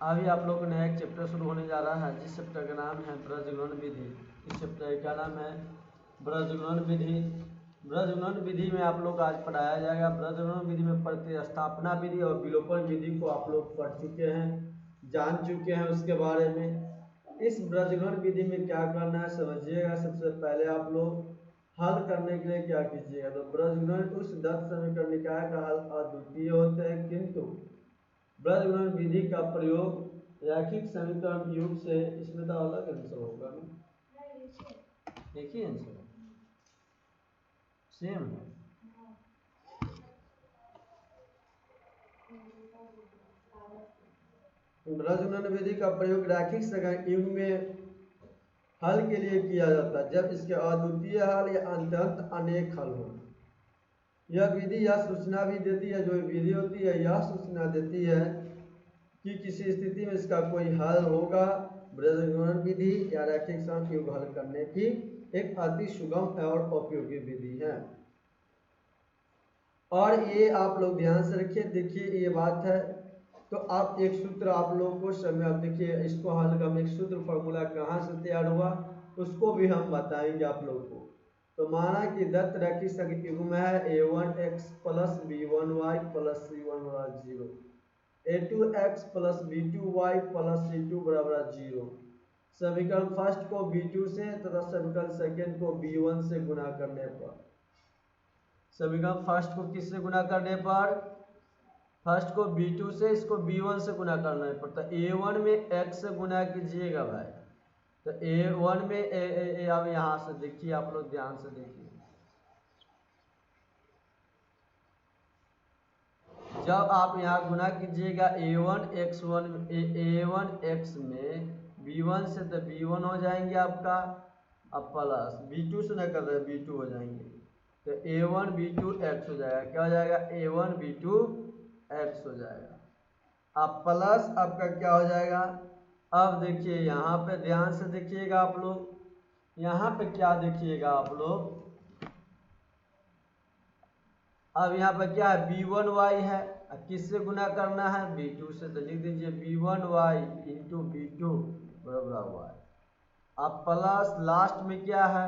अभी आप लोग को नया एक चैप्टर शुरू होने जा रहा है जिस चैप्टर का नाम है ब्रजगुणन विधि। इस चैप्टर का नाम है ब्रजगुणन विधि। ब्रजगुणन विधि में आप लोग आज पढ़ाया जाएगा। ब्रजगुणन विधि में प्रतिस्थापना विधि और विलोपन विधि को आप लोग पढ़ चुके हैं, जान चुके हैं उसके बारे में। इस ब्रजगुणन विधि में क्या करना है समझिएगा। सबसे पहले आप लोग हल करने के लिए क्या कीजिएगा, तो ब्रजगुणन उस दत्त समीकरण निकाय का हल अद्वितीय होते हैं, किंतु ब्रजगुणन विधि का प्रयोग रैखिक समीकरण युग से, इसमें तो अलग आंसर होगा ना, एक ही आंसर सेम है। ब्रजगुणन विधि का प्रयोग रैखिक समीकरण युग में हल के लिए किया जाता है जब इसके अद्वितीय हल या अत्यंत अनेक हल हो। यह विधि यह सूचना भी देती है, जो विधि होती है यह सूचना देती है कि किसी स्थिति में इसका कोई हल होगा। ब्रजगुणन विधि या रैखिक समीकरण युग हल करने की एक अति सुगम और उपयोगी विधि है। और ये आप लोग ध्यान से रखिए, देखिए ये बात है तो आप एक सूत्र आप लोग को समय, आप देखिए इसको हल का एक सूत्र फॉर्मूला कहाँ से तैयार हुआ उसको भी हम बताएंगे आप लोग को। तो माना कि दत्त रैखिक समीकरण युग में है a1x plus b1y plus c1 0, a2x plus b2y plus c2 बराबर 0। समीकरण फर्स्ट को b2 से तथा समीकरण सेकेंड को b1 से गुना करने पर, समीकरण फर्स्ट को किससे गुना करने पर, फर्स्ट को b2 से, इसको b1 से गुना करना है। तो a1 में x से गुना कीजिएगा भाई, तो a1 में अब यहाँ से देखिए आप लोग ध्यान से देखिए, जब आप यहाँ गुना कीजिएगा a1 x में b1 से, तो b1 हो जाएंगे आपका, अब प्लस b2 से न कर रहे b2 हो जाएंगे, तो a1 b2 x हो जाएगा। क्या हो जाएगा, a1 b2 x हो जाएगा। अब प्लस आपका क्या हो जाएगा, अब देखिए यहाँ पे ध्यान से देखिएगा आप लोग, यहाँ पे क्या देखिएगा आप लोग, अब यहाँ पे क्या है b1y है, किससे गुना करना है b2 से, तो लिख दीजिए b1y इंटू b2 बराबर y। अब प्लस लास्ट में क्या है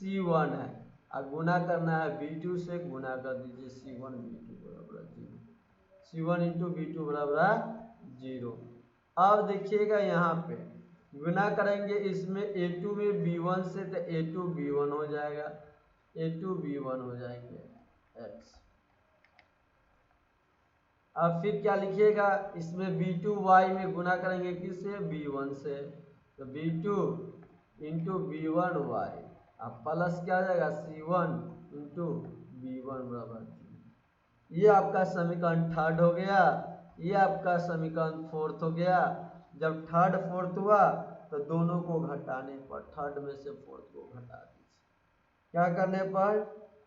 c1 है, अब गुना करना है b2 से, गुना कर दीजिए c1 b2 बराबर 0, c1 इंटू b2 बराबर 0। अब देखिएगा यहाँ पे गुना करेंगे इसमें a2 में b1 से, तो a2 b1 हो जाएगा, a2 b1 हो जाएंगे x। अब फिर क्या लिखिएगा, इसमें b2y में गुना करेंगे किससे, b1 से, तो b2 इंटू b1y, अब प्लस क्या आ जाएगा c1 इंटू b1 बराबर। ये आपका समीकरण थर्ड हो गया, ये आपका समीकरण फोर्थ हो गया। जब थर्ड फोर्थ हुआ तो दोनों को घटाने पर, थर्ड में से फोर्थ को घटा दीजिए, क्या करने पर,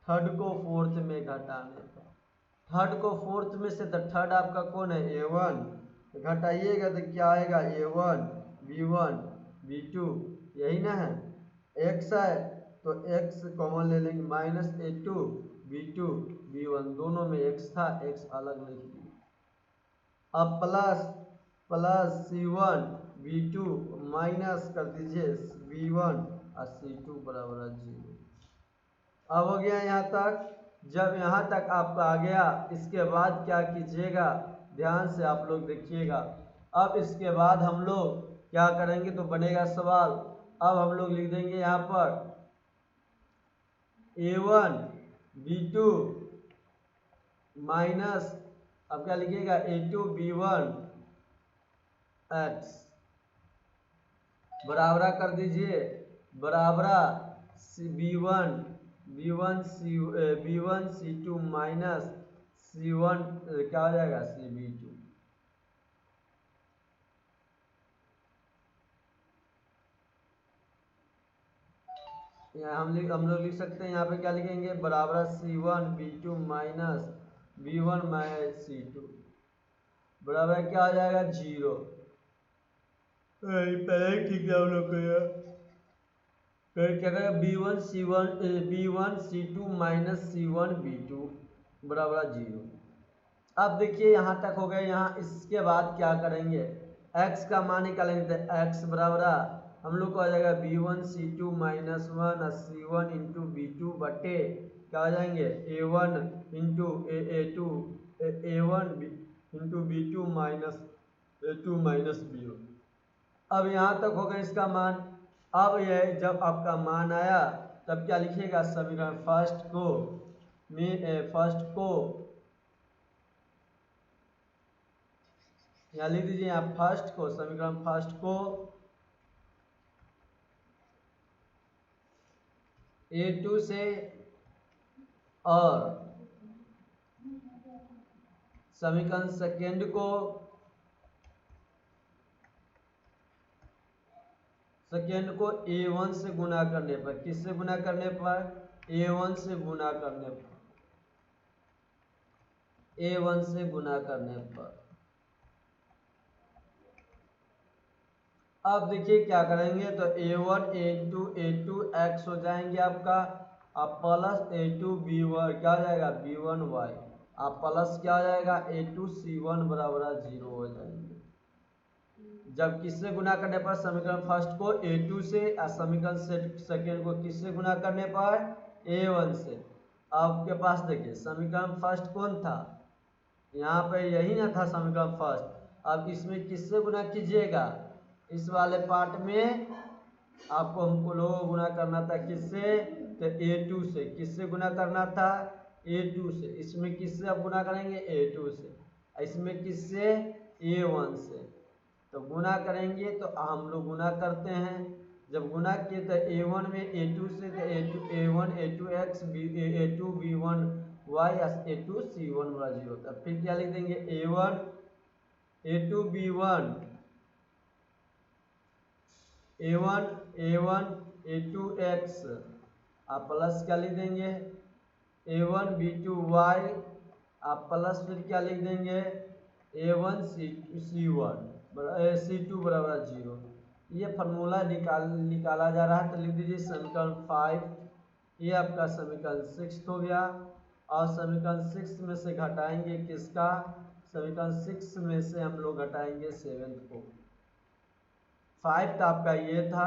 थर्ड को फोर्थ में घटाने पर, थर्ड को फोर्थ में से, तो थर्ड आपका कौन है a1, घटाइएगा तो क्या आएगा a1 b1 b2, यही ना है, x है तो x कॉमन ले लेंगे, माइनस a2 b2 b1, दोनों में x था, x अलग लिख दिया। अब plus plus c1 b2 minus कर दीजिए b1 और c2 बराबर 0। अब हो गया यहाँ तक। जब यहाँ तक आपका आ गया, इसके बाद क्या कीजिएगा, ध्यान से आप लोग देखिएगा। अब इसके बाद हम लोग क्या करेंगे, तो बनेगा सवाल। अब हम लोग लिख देंगे यहाँ पर a1 b2 माइनस, अब क्या लिखिएगा a2 b1 x बराबरा कर दीजिए, Barabar b1 c2 minus c1 क्या हो जाएगा cb2। यहाँ हम लोग लिख सकते हैं, यहाँ पे क्या लिखेंगे, बराबर c1 b2 minus b1 minus c2 बराबर क्या हो जाएगा 0। पहले ठीक है हम लोग को, फिर क्या करेगा b1 c2 minus c1 b2 बराबर 0। अब देखिए यहाँ तक हो गया। यहाँ इसके बाद क्या करेंगे, x का मान निकालेंगे तो x बराबर हम लोग को आ जाएगा b1c2 minus 1 c1 into b2 बटे क्या आ जाएंगे a1 into a2 a1 into b2 minus a2 minus b1। अब यहाँ तक होगा इसका मान। अब यह जब आपका मान आया तब क्या लिखिएगा समीकरण फर्स्ट को यहाँ लिख दीजिए, यहाँ फर्स्ट को समीकरण फर्स्ट को a2 से और समीकरण सेकेंड को a1 से गुना करने पर, किससे गुना करने पर a1 से गुना करने पर, a1 से गुना करने पर। अब देखिए क्या करेंगे तो a1 इंटू a2 x हो जाएंगे आपका, अब प्लस a2 b1 क्या हो जाएगा b1 y, अब प्लस क्या हो जाएगा a2 c1 बराबर 0 हो जाएंगे। जब किससे गुना करने पर समीकरण फर्स्ट को a2 से और समीकरण सेकेंड को किससे गुना करने पर a1 से। आपके पास देखिए समीकरण फर्स्ट कौन था, यहाँ पे यही ना था समीकरण फर्स्ट। अब इसमें किससे गुना कीजिएगा, इस वाले पार्ट में आपको हमको लोगों को गुना करना था किससे तो a2 से। किससे गुना करना था a2 से। इसमें किससे आप गुना करेंगे a2 से, इसमें किससे a1 से। तो गुना करेंगे तो हम लोग गुना करते हैं, जब गुना किए तो a1 में a2 से तो a1 a2x a2 b1 y a2 c1 बराबर 0 होता है। फिर क्या लिख देंगे a1 a2 b1 a1 a2x आप प्लस क्या लिख देंगे a1 b2 y आप प्लस फिर क्या लिख देंगे a1 c1 c2 बराबर 0। ये फार्मूला निकाला जा रहा है तो लिख दीजिए समीकरण 5। ये आपका समीकरण 6 हो गया। और समीकरण 6 में से घटाएंगे किसका, समीकरण 6 में से हम लोग घटाएंगे 7 को। 5 तो आपका ये था,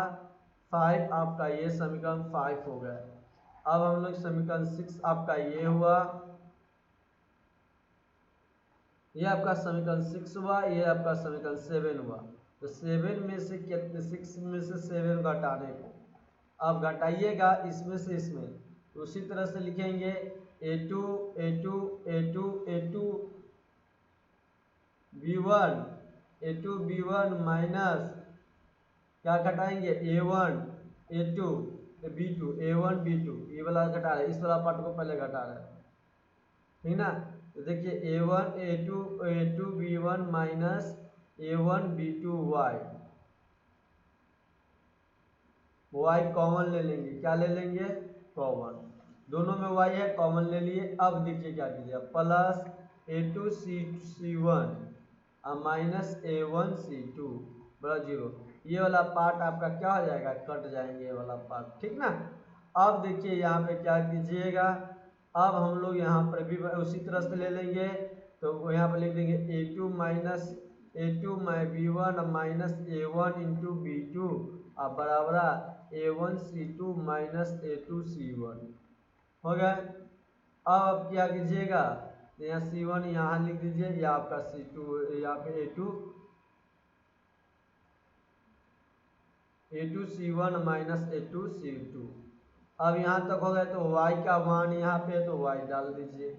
5 आपका ये समीकरण 5 हो गया। अब हम लोग समीकरण 6 आपका ये हुआ, ये आपका समीकरण 6 हुआ, ये आपका समीकरण 7 हुआ। तो 7 में से कितने 6 में से 7 घटाने को, अब घटाइएगा इसमें से इसमें, तो उसी तरह से लिखेंगे a2 a2 a2 a2 b1 a2 b1 minus क्या घटाएंगे a1 a2 b2 a1 b2 ये वाला घटा रहे, इस वाला पार्ट को पहले घटा रहे हैं, ठीक ना। तो देखिए a1 a2 b1 minus a1 b2 y common ले लेंगे, क्या ले लेंगे कॉमन, दोनों में y है कॉमन ले लिए। अब देखिए क्या कीजिए plus a2 c1 minus a1 c2 बराबर 0। ये वाला पार्ट आपका क्या हो जाएगा कट जाएंगे ये वाला पार्ट, ठीक ना। अब देखिए यहाँ पे क्या कीजिएगा, अब हम लोग यहाँ पर भी उसी तरह से ले लेंगे, तो यहाँ पर लिख देंगे a2 minus a2 b1 minus a1 into b2 अब बराबर a1 c2 minus a2 c1 हो गया। अब क्या कीजिएगा यहाँ c1 यहाँ लिख दीजिए, या आपका c2 यहाँ पे a2 c1 minus a2 c2। अब यहाँ तक हो गया तो y का मान यहाँ पे तो y डाल दीजिए,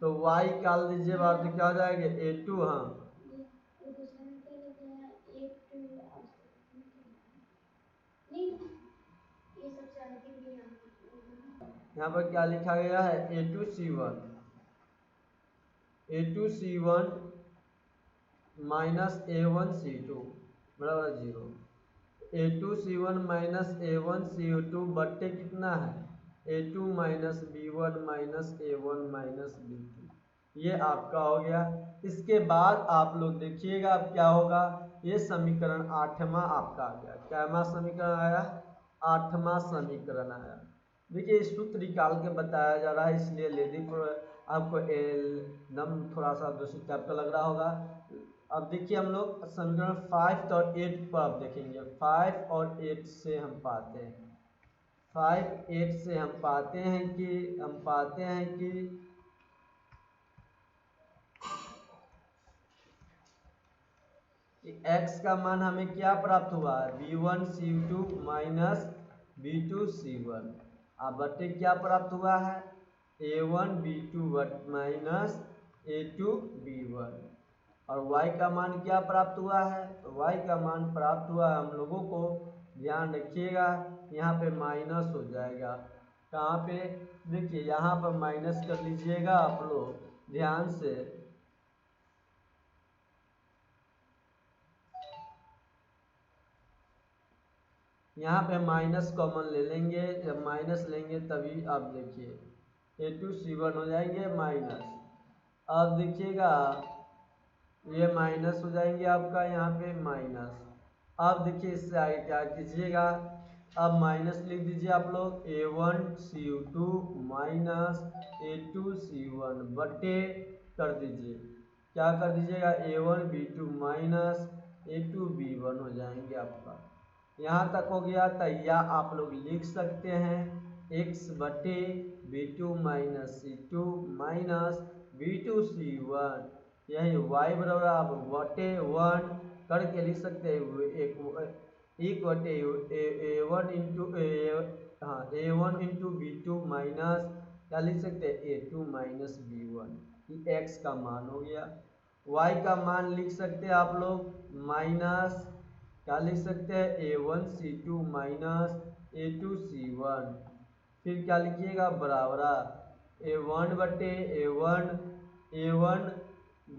तो y डाल दीजिए बात तो क्या हो जाएगा a2 हाँ यहाँ पर क्या लिखा गया है a2 c1 minus a1 c2 बराबर 0। a2 c1 minus a1 c2 बट्टे कितना है a2 minus b1 minus a1 minus b2, ये आपका हो गया। इसके बाद आप लोग देखिएगा अब क्या होगा, ये समीकरण 8वां आपका आ गया। कैमा समीकरण आया 8वां समीकरण आया। देखिए सूत्र निकाल के बताया जा रहा है, इसलिए लेडी आपको नम थोड़ा सा दूसरी टाइप का लग रहा होगा। अब देखिए हम लोग समीकरण 5 और 8 पर अब देखेंगे। 5 और 8 से हम पाते हैं 5 8 से हम पाते हैं कि x का मान हमें क्या प्राप्त हुआ है, b1c2 माइनस b2c1। अब बटे क्या प्राप्त हुआ है, a1b2 माइनस a2b1। और y का मान क्या प्राप्त हुआ है, तो y का मान प्राप्त हुआ है हम लोगों को, ध्यान रखिएगा यहाँ पे माइनस हो जाएगा। कहाँ पे, देखिए यहाँ पर माइनस कर लीजिएगा आप लोग ध्यान से। यहाँ पे माइनस कॉमन ले लेंगे, जब माइनस लेंगे तभी आप देखिए a2c1 हो जाएंगे माइनस। अब देखिएगा ये माइनस हो जाएंगे आपका यहाँ पे माइनस। अब देखिए इससे आगे क्या कीजिएगा, अब माइनस लिख दीजिए आप लोग a1c2 माइनस a2c1 बटे कर दीजिए, क्या कर दीजिएगा a1b2 माइनस a2b1 हो जाएंगे आपका। यहाँ तक हो गया, तो यह आप लोग लिख सकते हैं x बटे b2 minus c2 minus b2c1, यही y बराबर आप बटे 1 करके लिख सकते हैं एक बटे a1 into a1 into b2 minus क्या लिख सकते हैं a2 माइनस b1, ये x का मान हो गया। y का मान लिख सकते हैं आप लोग माइनस क्या लिख सकते हैं a1c2 माइनस a2c1, फिर क्या लिखिएगा बराबरा a1 बटे a1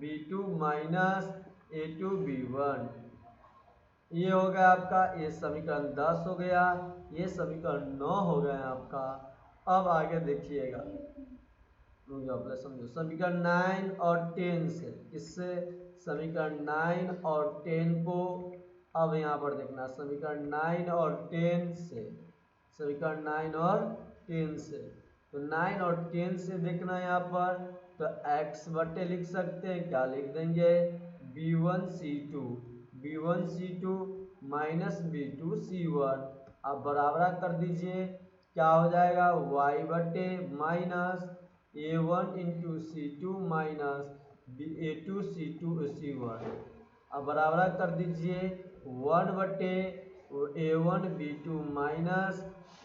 b2 माइनस a2b1। ये हो गया आपका, ये समीकरण 10 हो गया, ये समीकरण 9 हो गया आपका। अब आगे देखिएगा, समझो समीकरण 9 और 10 से, इससे समीकरण 9 और 10 को अब यहाँ पर देखना, समीकरण 9 और 10 से, समीकरण 9 और 10 से, तो 9 और 10 से देखना यहाँ पर, तो x बटे लिख सकते हैं, क्या लिख देंगे b1c2 माइनस b2c1। अब बराबरा कर दीजिए, क्या हो जाएगा y बटे minus a1 into c2 minus a2c1। अब बराबरा कर दीजिए 1 बटे a1 b2 minus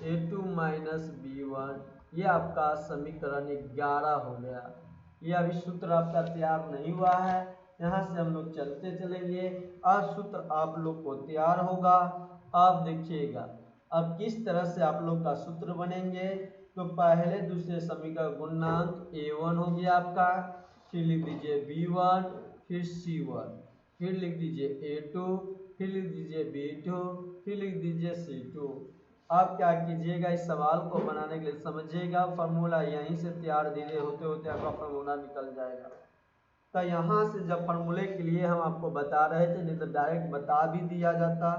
a2 minus b1, ये आपका समीकरण 11 हो गया। ये अभी सूत्र आपका तैयार नहीं हुआ है, यहाँ से हम लोग चलते चलेंगे और सूत्र आप लोग को तैयार होगा। अब देखिएगा अब किस तरह से आप लोग का सूत्र बनेंगे, तो पहले दूसरे समीकरण गुणांक a1 हो गया आपका, फिर लिख दीजिए b1, फिर c1, फिर लिख दीजिए a2, फिर लिख दीजिए b2, फिर लिख दीजिए c2। आप क्या कीजिएगा, इस सवाल को बनाने के लिए समझिएगा, फार्मूला यहीं से तैयार धीरे होते होते आपका फार्मूला निकल जाएगा। तो यहाँ से जब फार्मूले के लिए हम आपको बता रहे थे, नहीं तो डायरेक्ट बता भी दिया जाता,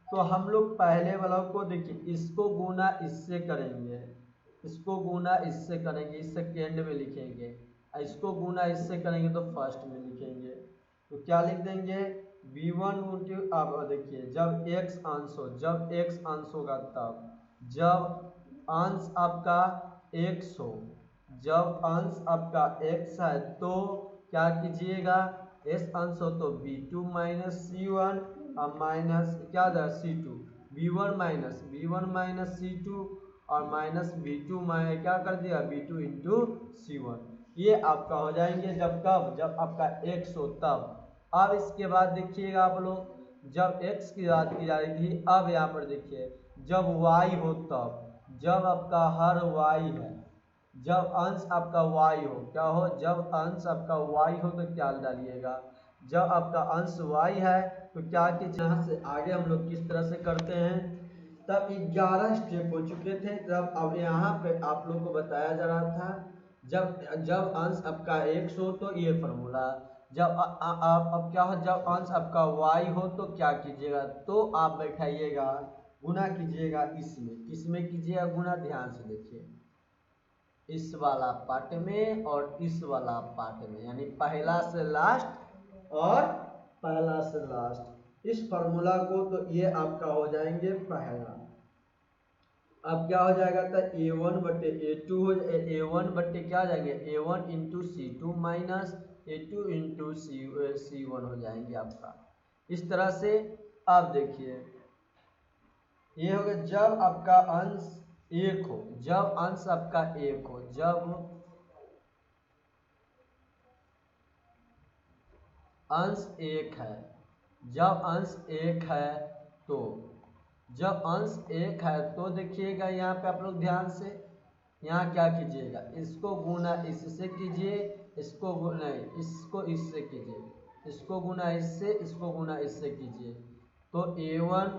तो हम लोग पहले वाला को देखिए, इसको गुना इससे करेंगे, इसको गुना इससे करेंगे, इस सेकेंड में लिखेंगे, इसको गुना इससे करेंगे तो फर्स्ट में लिखेंगे। तो क्या लिख देंगे b1 इंटू, अब देखिए जब x अंश होगा तब, जब अंश आपका x हो, जब अंश आपका x है तो क्या कीजिएगा, s अंश हो तो b2 माइनस c1 और माइनस क्या था c2, b1 माइनस c2 और माइनस b2 माइनस क्या कर दिया b2 इंटू c1। ये आपका हो जाएंगे जब कब, जब आपका x हो तब। अब इसके बाद देखिएगा आप लोग, जब x की बात की जा रही थी, अब यहाँ पर देखिए जब y हो तब, जब आपका हर y है, जब अंश आपका y हो, क्या हो, जब अंश आपका y हो तो क्या डालिएगा, जब आपका अंश y है तो क्या कीजिए, यहाँ से आगे हम लोग किस तरह से करते हैं, तब 11 स्टेप हो चुके थे, तब अब यहाँ पे आप लोग को बताया जा रहा था, जब अंश आपका x हो तो ये फार्मूला, जब आप अब क्या हो, जब अंश आपका y हो तो क्या कीजिएगा, तो आप बैठाइएगा गुना कीजिएगा इसमें, किसमें कीजिएगा गुना, ध्यान से देखिए, इस वाला पार्ट में और इस वाला पार्ट में, यानी पहला से लास्ट और पहला से लास्ट इस फॉर्मूला को, तो ये आपका हो जाएंगे पहला। अब क्या हो जाएगा था A1/A2 हो A1 क्या हो जाएंगे A1 into C2 minus A2 into C1 हो जाएंगे आपका। इस तरह से आप देखिए ये हो गया जब आपका अंश एक हो, जब अंश आपका एक हो, जब अंश एक है, जब अंश एक है तो जब अंश एक है तो देखिएगा यहाँ पे आप लोग ध्यान से यहाँ क्या कीजिएगा, इसको गुना इससे कीजिए, इसको गुना इसको इससे कीजिए, इसको गुना इससे, इसको गुना इससे कीजिए, तो A1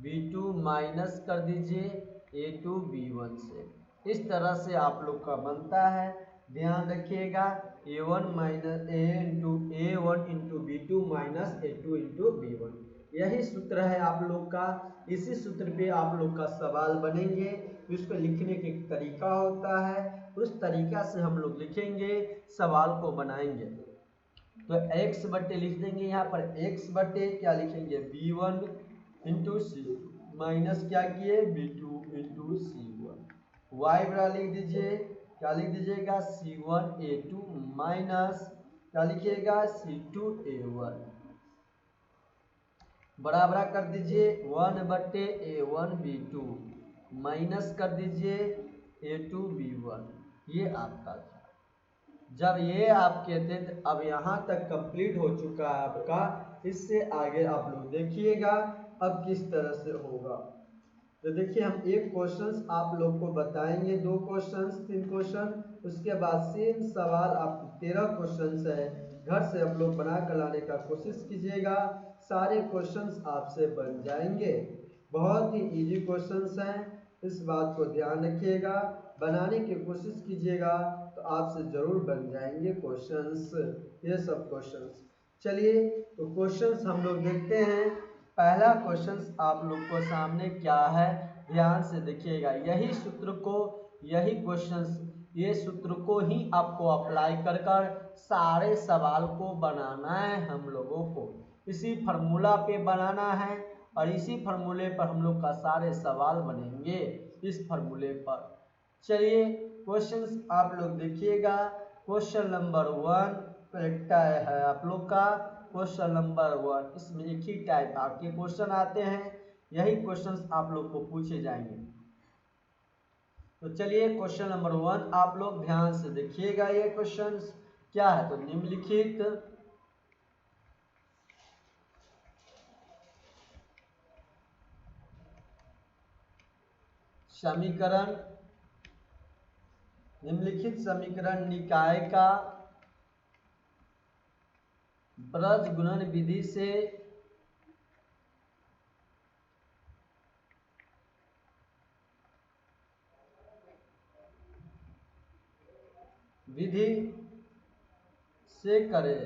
B2 माइनस कर दीजिए A2 B1 से। इस तरह से आप लोग का बनता है, ध्यान रखिएगा A1 minus A1 into B2 minus A2 into B1, यही सूत्र है आप लोग का। इसी सूत्र पे आप लोग का सवाल बनेंगे, उसको लिखने का एक तरीका होता है, उस तरीका से हम लोग लिखेंगे, सवाल को बनाएंगे। तो x बटे लिख देंगे यहाँ पर, x बटे क्या लिखेंगे B1 इंटू C माइनस क्या किए B2 इंटू C1, y बड़ा लिख दीजिए, क्या लिख दीजिएगा C1 A2 माइनस क्या लिखिएगा C2 A1, बराबर कर दीजिए 1/A1 B2 माइनस कर दीजिए A2 B1। ये आपका था। जब ये आप कहते थे, अब यहाँ तक कंप्लीट हो चुका है आपका, इससे आगे आप लोग देखिएगा अब किस तरह से होगा। तो देखिए हम एक क्वेश्चंस आप लोग को बताएंगे, 2 क्वेश्चंस 3 क्वेश्चन, उसके बाद सेम सवाल आपको 13 क्वेश्चंस है, घर से आप लोग बना कर लाने का कोशिश कीजिएगा, सारे क्वेश्चंस आपसे बन जाएंगे। बहुत ही इजी क्वेश्चंस हैं, इस बात को ध्यान रखिएगा, बनाने की कोशिश कीजिएगा तो आपसे जरूर बन जाएंगे क्वेश्चंस, ये सब क्वेश्चंस। चलिए तो क्वेश्चंस हम लोग देखते हैं। पहला क्वेश्चंस आप लोग को सामने क्या है, ध्यान से देखिएगा, यही सूत्र को, यही क्वेश्चंस, ये सूत्र को ही आपको अप्लाई कर कर सारे सवाल को बनाना है हम लोगों को, इसी फार्मूला पे बनाना है और इसी फार्मूले पर हम लोग का सारे सवाल बनेंगे, इस फार्मूले पर। चलिए क्वेश्चंस आप लोग देखिएगा। क्वेश्चन नंबर 1 करेक्ट है आप लोग का, क्वेश्चन नंबर 1, इसमें एक ही टाइप आपके क्वेश्चन आते हैं, यही क्वेश्चंस आप लोग को पूछे जाएंगे। तो चलिए क्वेश्चन नंबर 1 आप लोग ध्यान से देखिएगा, ये क्वेश्चंस क्या है, तो निम्नलिखित समीकरण, निम्नलिखित समीकरण निकाय का बीजगणित विधि से करें।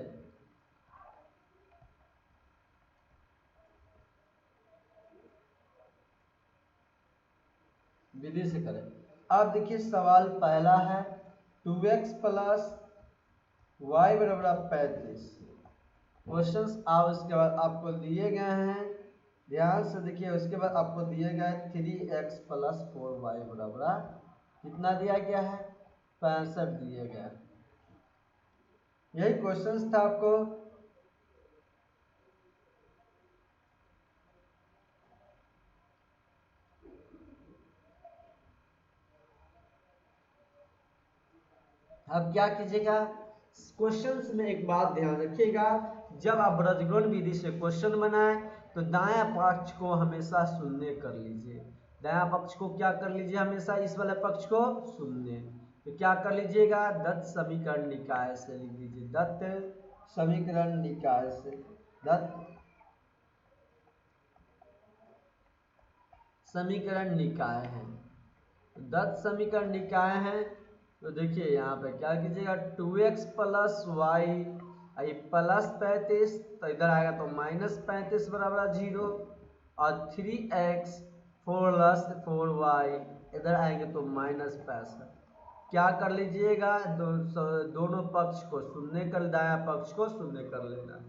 विधि से करें। अब देखिए सवाल पहला है 2x प्लस y बराबर 35, क्वेश्चंस आप उसके बाद आपको दिए गए हैं, ध्यान से देखिए, उसके बाद आपको दिए गए 3x प्लस 4y बराबर कितना दिया गया है 65 दिए गए, यही क्वेश्चंस था आपको। अब क्या कीजिएगा, क्वेश्चंस में एक बात ध्यान रखिएगा, जब आप बीजगणित विधि से क्वेश्चन बनाए तो दायां पक्ष को हमेशा शून्य कर लीजिए, दायां पक्ष को क्या कर लीजिए हमेशा, इस वाले पक्ष को शून्य। तो क्या कर लीजिएगा, दत्त समीकरण निकाय से लिख दीजिए, दत्त समीकरण निकाय से, दत्त समीकरण निकाय है, दत्त समीकरण निकाय है। तो देखिए यहाँ पे क्या कीजिएगा 2x प्लस वाई प्लस 35, तो इधर आएगा तो माइनस 35 बराबर 0, और 3x प्लस 4y इधर आएंगे तो माइनस 65। क्या कर लीजिएगा दोनों पक्ष को शून्य कर, दायां पक्ष को शून्य कर लेना है।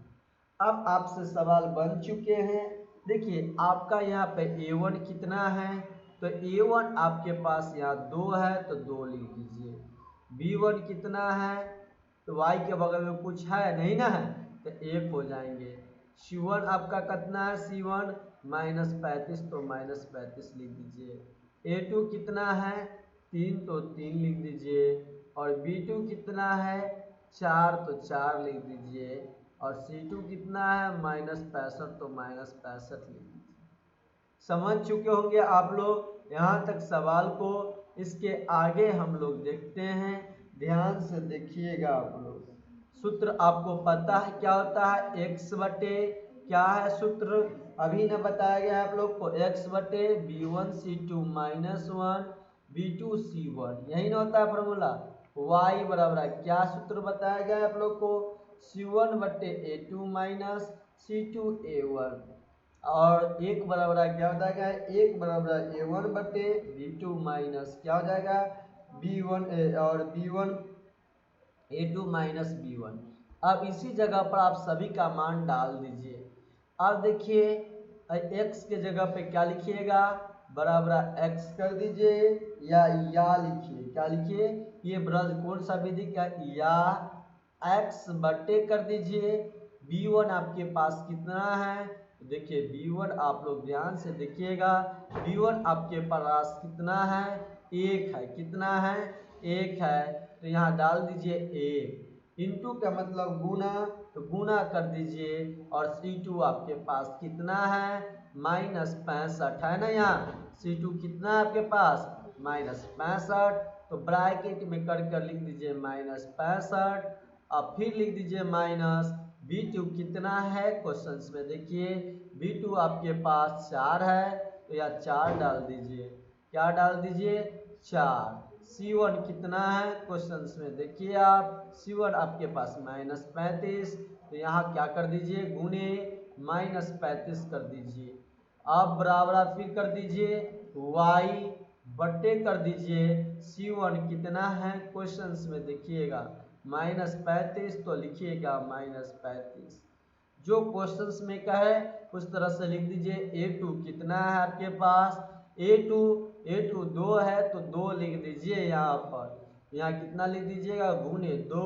अब आपसे सवाल बन चुके हैं। देखिए आपका यहाँ पे a1 कितना है, तो a1 आपके पास यहाँ 2 है तो 2 लिख दीजिए। b1 कितना है, तो y के बगल में कुछ है नहीं ना है, तो 1 हो जाएंगे। c1 आपका कितना है, c1 -35 तो -35 लिख दीजिए। a2 कितना है, 3 तो 3 लिख दीजिए। और b2 कितना है, 4 तो 4 लिख दीजिए। और C2 कितना है, -65 तो -65 लिख दीजिए। समझ चुके होंगे आप लोग यहाँ तक सवाल को। इसके आगे हम लोग देखते हैं, ध्यान से देखिएगा आप लोग। सूत्र आपको पता है क्या होता है, x बटे क्या है सूत्र, अभी ना बताया गया है आप लोग को, x बटे b1c2 -1 b2c1, यही ना होता है फॉर्मूला। y बराबर क्या सूत्र बताया गया है आप लोग को, c1 बटे a2 माइनस c2 a1। और एक बराबर क्या हो जाएगा, एक बराबर a1 बटे b2 माइनस क्या हो जाएगा b1 और b1 a2 माइनस b1। अब इसी जगह पर आप सभी का मान डाल दीजिए। अब देखिए x के जगह पे क्या लिखिएगा, बराबर x कर दीजिए या लिखिए, क्या लिखिए, ये ब्रज कौन सा विधि का, या x बटे कर दीजिए। b1 आपके पास कितना है, देखिए b1 आप लोग ध्यान से देखिएगा, b1 आपके पास कितना है, 1 है, कितना है, 1 है, तो यहाँ डाल दीजिए 1। इंटू का मतलब गुना, तो गुना कर दीजिए। और C2 आपके पास कितना है, -65 है ना, यहाँ C2 कितना है आपके पास, -65। तो ब्रैकेट में कर लिख दीजिए -65। अब फिर लिख दीजिए माइनस b2 कितना है, क्वेश्चंस में देखिए b2 आपके पास 4 है, तो यहाँ 4 डाल दीजिए, क्या डाल दीजिए, 4। C1 कितना है, क्वेश्चंस में देखिए आप, C1 आपके पास -35, तो यहाँ क्या कर दीजिए, गुने -35 कर दीजिए। अब बराबर फिर कर दीजिए y बटे कर दीजिए C1 कितना है, क्वेश्चंस में देखिएगा -35, तो लिखिएगा -35। जो क्वेश्चंस में का है उस तरह से लिख दीजिए। a2 कितना है आपके पास, a2 2 है तो 2 लिख दीजिए यहाँ पर, यहाँ कितना लिख दीजिएगा, गुने 2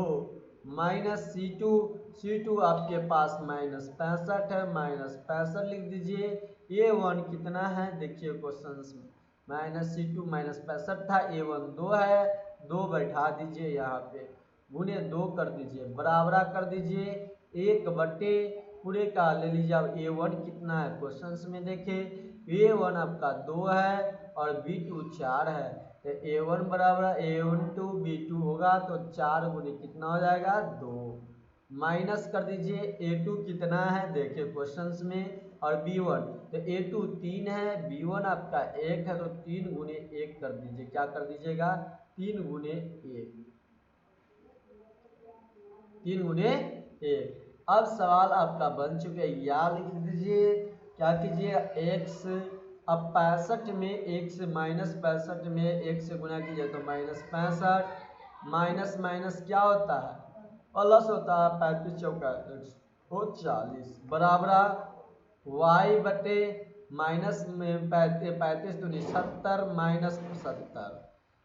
माइनस C2 आपके पास -65 है, -65 लिख दीजिए। a1 कितना है, देखिए क्वेश्चंस में -C2 -65 था, a1 2 है, 2 बैठा दीजिए यहाँ पे, गुने 2 कर दीजिए, बराबरा कर दीजिए 1 बटे पूरे का ले लीजिए। अब a1 कितना है, क्वेश्चंस में देखे a1 आपका 2 है और b2 4 है, तो a1 बराबर a1 टू b2 होगा, तो 4 गुने कितना हो जाएगा, 2। माइनस कर दीजिए a2 कितना है, देखिए क्वेश्चंस में, और b1, तो a2 3 है, b1 आपका 1 है, तो 3 गुने 1 कर दीजिए, क्या कर दीजिएगा, 3 गुने 1, 3 गुने 1। अब सवाल आपका बन चुके हैं, या लिख दीजिए, क्या कीजिए, x, अब 65 में 1 से -65 में 1 से गुना कीजिए तो -65, माइनस माइनस क्या होता है, प्लस होता है, 35 चौका 140, बराबर y बटे माइनस में 35 दूनी 70 -70।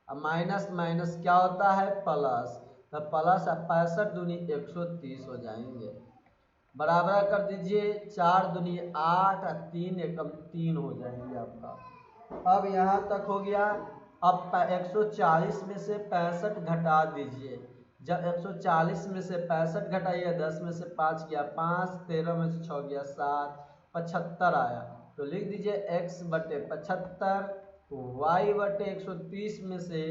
अब माइनस माइनस क्या होता है, प्लस, तो प्लस 65 दूनी 130 हो जाएंगे, बराबर कर दीजिए 4 दूनी 8 और 3 एकम 3 हो जाएंगे आपका। अब यहाँ तक हो गया। अब 140 में से 65 घटा दीजिए, जब 140 में से 65 घटाइए, 10 में से 5 गया 5, 13 में से 6 गया 7, 75 आया, तो लिख दीजिए x बटे 75, y बटे 130 में से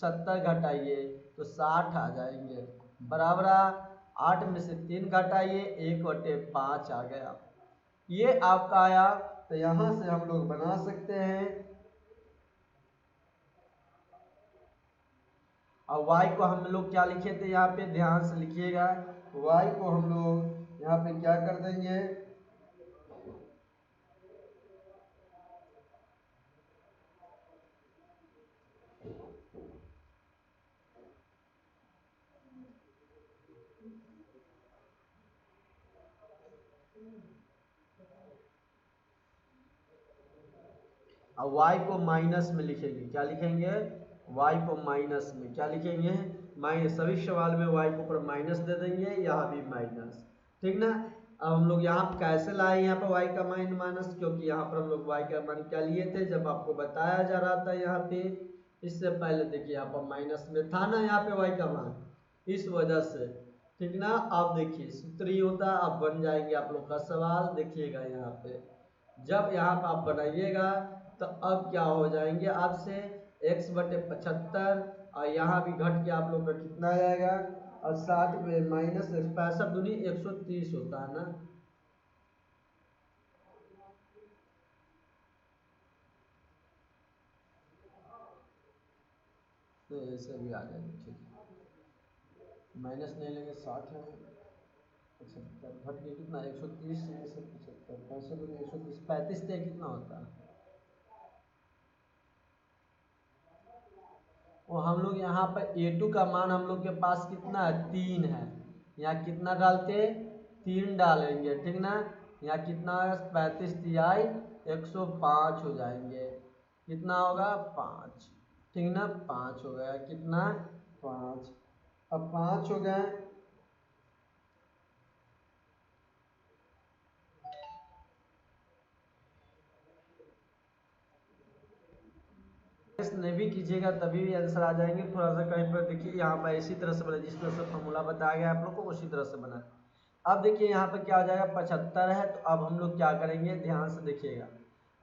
70 घटाइए तो 60 आ जाएंगे, बराबर 8 में से 3 घटाइए 1/5 आ गया, ये आपका आया। तो यहाँ से हम लोग बना सकते हैं। और y को हम लोग क्या लिखे थे, यहाँ पे ध्यान से लिखिएगा, y को हम लोग यहाँ पे क्या कर देंगे, अब y को माइनस में लिखेंगे, क्या लिखेंगे, y को माइनस में क्या लिखेंगे, माइनस। सभी सवाल में y को ऊपर माइनस दे देंगे, यहाँ भी माइनस, ठीक ना। अब हम लोग यहाँ कैसे लाए यहाँ पर y का माइनस, क्योंकि यहाँ पर हम लोग y का मान क्या लिए थे, जब आपको बताया जा रहा था यहाँ पे, इससे पहले देखिए यहाँ पर माइनस में था ना यहाँ पे y का मान, इस वजह से, ठीक ना। आप देखिए सूत्र ही होता, अब बन जाएंगे आप लोग का सवाल, देखिएगा यहाँ पे जब यहाँ पर आप बनाइएगा तो अब क्या हो जाएंगे आपसे x/75, और यहाँ भी घट के आप लोग का कितना आ जाएगा, और 60 में माइनस 65 दूनी 130 होता है ना। तो ऐसे भी आ जाएंगे, ठीक है, माइनस नहीं लेंगे, 60 है 75 घट के कितना 130 में से 75 65 दूनी 130 35 से कितना होता है, वो हम लोग यहाँ पर a2 का मान हम लोग के पास कितना है 3 है, यहाँ कितना डालते 3 डालेंगे, ठीक ना। यहाँ कितना है 35 तिहाई 105 हो जाएंगे, कितना होगा 5, ठीक ना, 5 हो गया, कितना 5, अब 5 हो गए, नहीं भी कीजिएगा तभी भी आंसर आ जाएंगे। थोड़ा सा कहीं पर देखिए यहाँ पर इसी तरह से बना, जिस तरह से फॉर्मूला बताया गया आप लोग को उसी तरह से बना। अब देखिए यहाँ पर क्या हो जाएगा 75 है, तो अब हम लोग क्या करेंगे ध्यान से देखिएगा,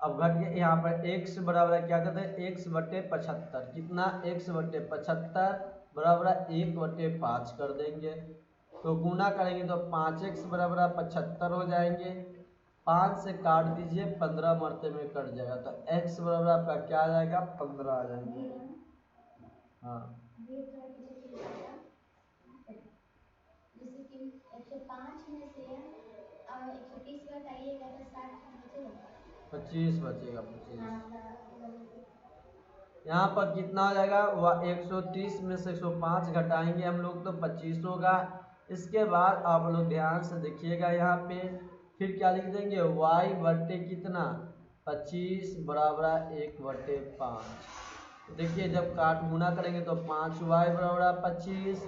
अब घट के यहाँ पर x बराबर क्या करते हैं x/75, कितना x/75 बराबर 1/5 कर देंगे, तो गुना करेंगे तो 5x बराबर 75 हो जाएंगे, 5 से काट दीजिए 15 मरते में कट जाएगा, तो x बराबर आपका क्या आ जाएगा 15 आ जाएंगे। हाँ जैसे कि 105 में से 130 घटाइएगा तो 60 बचेगा, 25 बचेगा, 25 यहाँ पर कितना हो जाएगा, 130 में से 105 घटाएंगे हम लोग तो 25 होगा। इसके बाद आप लोग ध्यान से देखिएगा यहाँ पे फिर क्या लिख देंगे y बटे कितना 25 बराबर 1/5, देखिए जब काट गुना करेंगे तो 5y बराबर 25,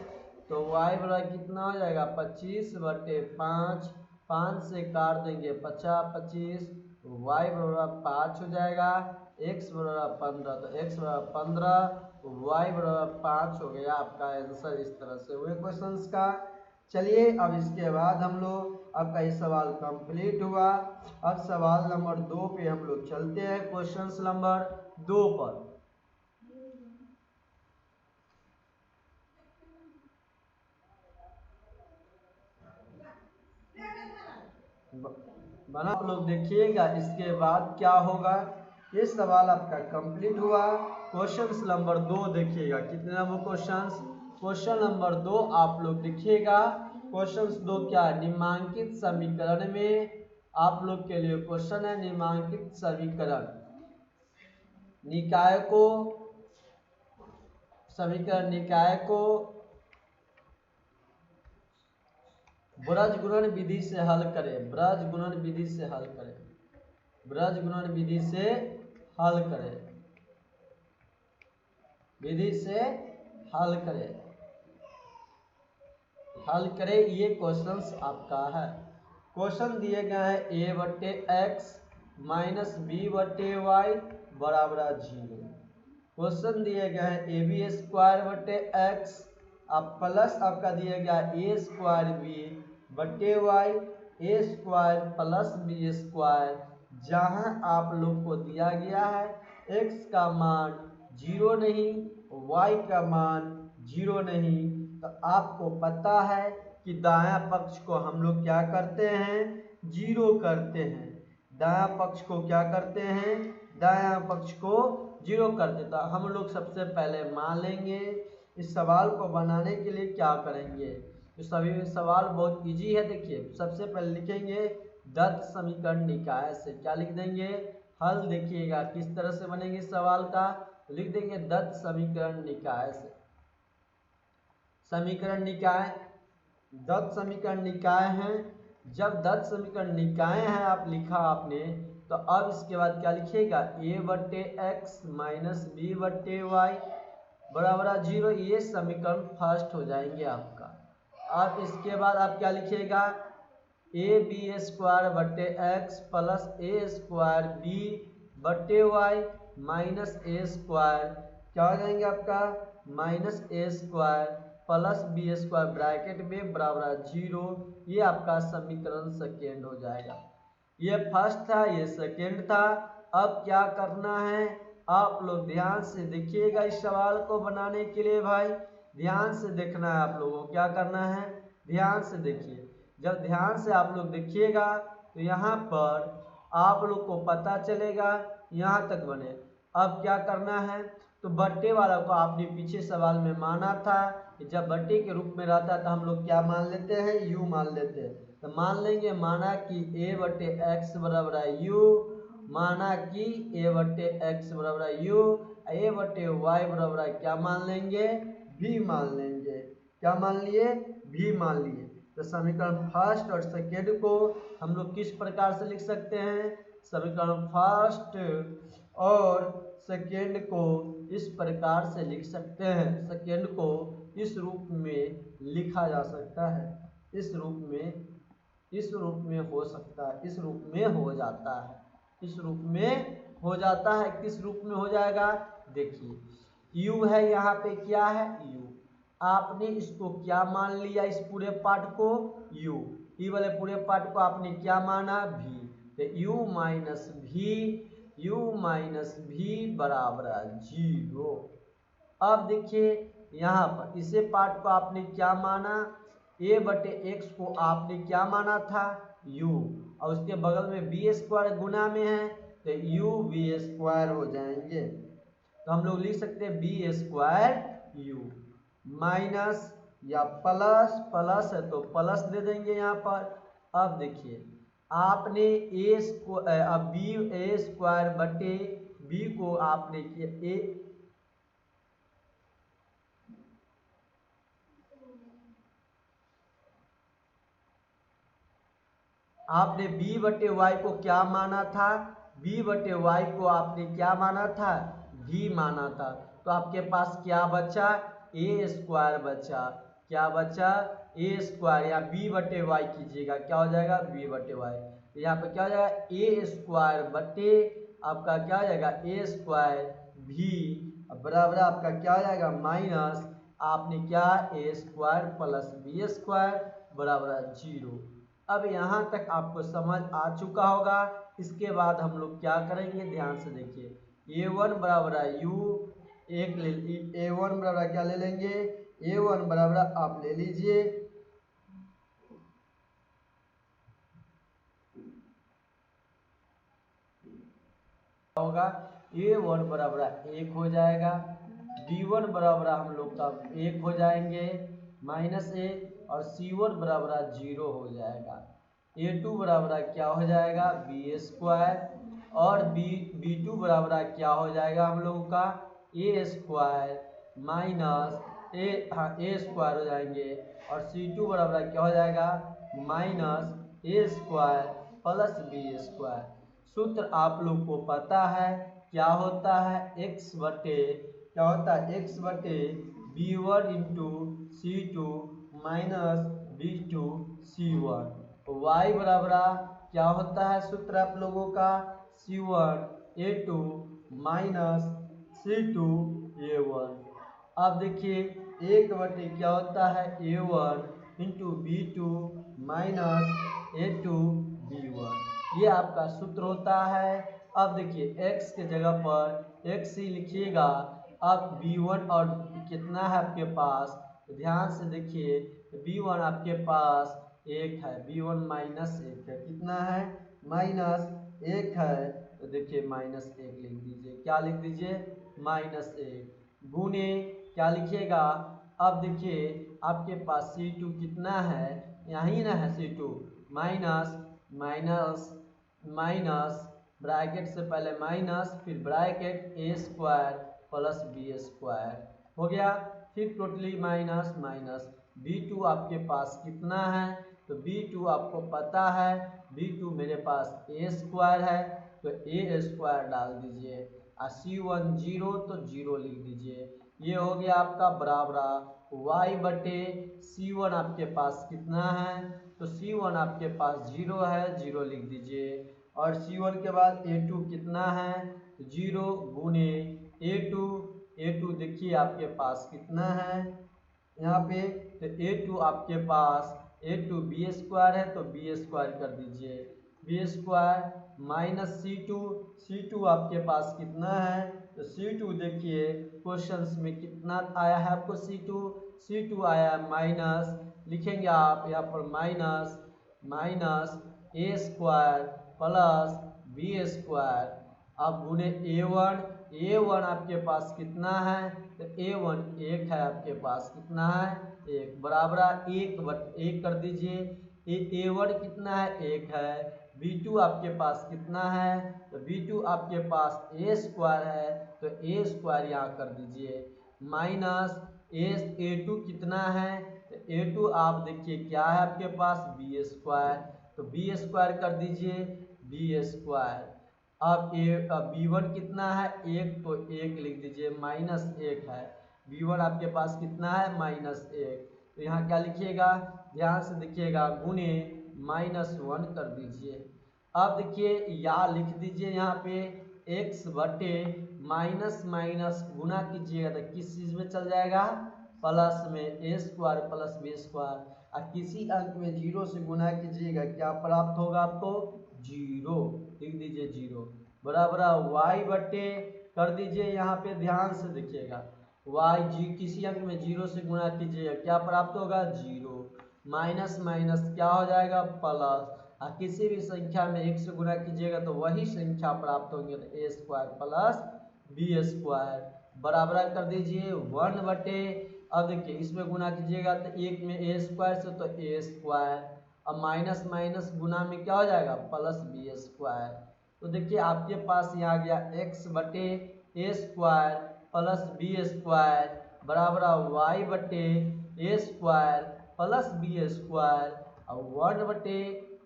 तो y बराबर कितना हो जाएगा 25/5, 5 से काट देंगे 50 25, y बराबर 5 हो जाएगा, x बराबर 15, तो x बराबर 15, y बराबर 5 हो गया आपका आंसर। इस तरह से हुए क्वेश्चंस का। चलिए अब इसके बाद हम लोग, आपका ये सवाल कंप्लीट हुआ। अब सवाल नंबर 2 पे हम लोग चलते हैं, क्वेश्चंस नंबर 2 पर। बना आप लोग देखिएगा, इसके बाद क्या होगा, ये सवाल आपका कंप्लीट हुआ। क्वेश्चन नंबर 2 देखिएगा, कितने नंबर क्वेश्चन, क्वेश्चन नंबर 2 आप लोग देखिएगा। क्वेश्चन 2 क्या है, निम्नांकित समीकरण में आप लोग के लिए क्वेश्चन है, निम्नांकित समीकरण निकाय को, समीकरण निकाय को ब्रज गुणन विधि से हल करें, ब्रज गुणन विधि से हल करें, ब्रज गुणन विधि से हल करें, विधि से हल करें, हल करें, ये क्वेश्चंस आपका है। क्वेश्चन दिए गए हैं a/x माइनस b/y बराबर 0। क्वेश्चन दिए गए हैं ab² अब प्लस आपका दिया गया a²b/y, a² प्लस b², जहां आप लोग को दिया गया है x का मान 0 नहीं, y का मान 0 नहीं, तो आपको पता है कि दायां पक्ष को हम लोग क्या करते हैं 0 करते हैं, दायां पक्ष को क्या करते हैं, दायां पक्ष को 0 करते। तो हम लोग सबसे पहले मान लेंगे, इस सवाल को बनाने के लिए क्या करेंगे, तो सभी सवाल बहुत इजी है। देखिए सबसे पहले लिखेंगे दत्त समीकरण निकाय से, क्या लिख देंगे हल, देखिएगा किस तरह से बनेंगे सवाल का, लिख देंगे दत्त समीकरण निकाय से, समीकरण निकाय, दत्त समीकरण निकाय है जब 10 समीकरण निकाय हैं आप लिखा आपने, तो अब इसके बाद क्या लिखिएगा, a बटे एक्स माइनस बी बटे वाई बराबर 0। ये समीकरण फर्स्ट हो जाएंगे आपका। अब इसके बाद आप क्या लिखिएगा, ए बी स्क्वायर बटे x plus a square b बटे वाई माइनस ए स्क्वायर क्या हो जाएंगे आपका, minus a square plus b square bracket में बराबर 0। ये आपका समीकरण सेकेंड हो जाएगा। ये फर्स्ट था, ये सेकेंड था। अब क्या करना है, आप लोग ध्यान से देखिएगा इस सवाल को बनाने के लिए। भाई ध्यान से देखना है आप लोगों को, क्या करना है, ध्यान से देखिए। जब ध्यान से आप लोग देखिएगा तो यहाँ पर आप लोग को पता चलेगा, यहाँ तक बने। अब क्या करना है, तो बट्टे वाला को आपने पीछे सवाल में माना था कि जब बट्टे के रूप में रहता है तो हम लोग क्या मान लेते हैं, यू मान लेते हैं। तो मान लेंगे, माना कि ए बटे एक्स बराबर है यू, माना कि ए बटे एक्स बराबर है यू, ए बटे वाई बराबर है क्या मान लेंगे, भी मान लेंगे। क्या मान लिए, भी मान लिए। तो समीकरण फर्स्ट और सेकेंड को हम लोग किस प्रकार से लिख सकते हैं, समीकरण फर्स्ट और सेकेंड को इस प्रकार से लिख सकते हैं। सेकेंड को इस रूप में लिखा जा सकता है, इस रूप में हो सकता है, इस रूप में हो जाता है, इस रूप में हो जाता है। किस रूप में हो जाएगा, देखिए u है, यहाँ पे क्या है, u। आपने इसको क्या मान लिया, इस पूरे पार्ट को u, ई वाले पूरे पार्ट को आपने क्या माना, v। तो u माइनस भी बराबर 0। अब देखिए यहाँ पर इसे पार्ट को आपने क्या माना, a बटे एक्स को आपने क्या माना था, u, और उसके बगल में बी स्क्वायर गुना में है तो u बी स्क्वायर हो जाएंगे। तो हम लोग लिख सकते हैं बी स्क्वायर u माइनस या प्लस, प्लस है तो प्लस दे देंगे यहाँ पर। अब देखिए आपने अब बी ए स्क्वायर बटे बी को आपने किया ए, आपने b बटे वाई को क्या माना था, b बटे वाई को आपने क्या माना था, v माना था। तो आपके पास क्या बचा, ए स्क्वायर बचा। क्या बचा, ए स्क्वायर, या b बटे वाई कीजिएगा, क्या हो जाएगा, b बटे वाई। तो यहाँ पे क्या हो जाएगा, ए स्क्वायर बटे आपका क्या हो जाएगा, ए स्क्वायर भी बराबर आपका क्या हो जाएगा, माइनस आपने क्या, ए स्क्वायर प्लस बी स्क्वायर बराबर 0। अब यहाँ तक आपको समझ आ चुका होगा। इसके बाद हम लोग क्या करेंगे, ध्यान से देखिए। a1 बराबर u, एक ले a1 बराबर क्या ले लेंगे, a1 बराबर आप ले लीजिए होगा, a1 बराबर 1 हो जाएगा, b1 बराबर हम लोग का 1 हो जाएंगे माइनस 1, और c1 बराबर 0 हो जाएगा। a2 बराबर क्या हो जाएगा, बी स्क्वायर, और b2 बराबर क्या हो जाएगा हम लोगों का, ए स्क्वायर माइनस ए स्क्वायर हो जाएंगे, और c2 बराबर क्या हो जाएगा, minus a square plus b square. सूत्र आप लोग को पता है, क्या होता है, x बटे क्या होता है, x बटे b1 into c2 minus b2 c1। y बराबर क्या होता है, सूत्र आप लोगों का c1 a2 minus c2 a1। अब देखिए 1 बटे क्या होता है, a1 into b2 minus a2 b1। ये आपका सूत्र होता है। अब देखिए x के जगह पर x ही लिखिएगा। अब b1 और कितना है आपके पास, ध्यान से देखिए, b1 आपके पास 1 है, b1 माइनस 1 है, कितना है, माइनस 1 है। तो देखिए माइनस 1 लिख दीजिए, क्या लिख दीजिए, माइनस 1 गुने क्या लिखिएगा। अब देखिए आपके पास c2 कितना है, यहीं ना है c2, minus minus minus bracket से पहले माइनस, फिर ब्रैकेट ए स्क्वायर प्लस बी स्क्वायर हो गया, फिर टोटली माइनस माइनस। b2 आपके पास कितना है, तो b2 आपको पता है, b2 मेरे पास a स्क्वायर है तो a स्क्वायर डाल दीजिए, और c1 0 तो 0 लिख दीजिए। ये हो गया आपका बराबर y बटे c1 आपके पास कितना है, तो c1 आपके पास 0 है, 0 लिख दीजिए। और c1 के बाद a2 कितना है, 0 गुने a2 देखिए आपके पास कितना है यहाँ पे, तो a2 आपके पास a2 बी स्क्वायर है तो बी स्क्वायर कर दीजिए, बी स्क्वायर माइनस c2 आपके पास कितना है, तो c2 देखिए क्वेश्चंस में कितना आया है आपको, c2 आया है माइनस, लिखेंगे आप यहाँ पर minus a square plus b square. अब गुने a1 आपके पास कितना है, तो a1 1 है आपके पास, कितना है 1, बराबर 1 कर दीजिए। a1 कितना है 1 है, b2 आपके पास कितना है, तो b2 आपके पास a स्क्वायर है तो a स्क्वायर यहाँ कर दीजिए, माइनस a2 कितना है, तो a2 आप देखिए क्या है आपके पास b स्क्वायर, तो b स्क्वायर कर दीजिए, b स्क्वायर। अब b1 कितना है 1 तो 1 लिख दीजिए, माइनस 1 है, b1 आपके पास कितना है -1, तो यहाँ क्या लिखिएगा, ध्यान से देखिएगा, गुने -1 कर दीजिए। अब देखिए या लिख दीजिए यहाँ पे x बटे माइनस गुना कीजिएगा तो किस चीज़ में चल जाएगा, प्लस में, a square plus b square, और किसी अंक में 0 से गुना कीजिएगा क्या प्राप्त होगा आपको, 0, लिख दीजिए 0, बराबर y बटे कर दीजिए, यहाँ पे ध्यान से देखिएगा y किसी अंक में 0 से गुना कीजिएगा क्या प्राप्त होगा, 0, माइनस क्या हो जाएगा प्लस, और किसी भी संख्या में 1 से गुना कीजिएगा तो वही संख्या प्राप्त होंगे, तो a square plus b square बराबर कर दीजिए 1 बटे, अब देखिए इसमें गुना कीजिएगा तो 1 में a स्क्वायर से तो a स्क्वायर, अब माइनस गुना में क्या हो जाएगा, प्लस बी स्क्वायर। तो देखिए आपके पास यहाँ आ गया x बटे a square plus b square बराबर y बटे a square plus b square और 1 बटे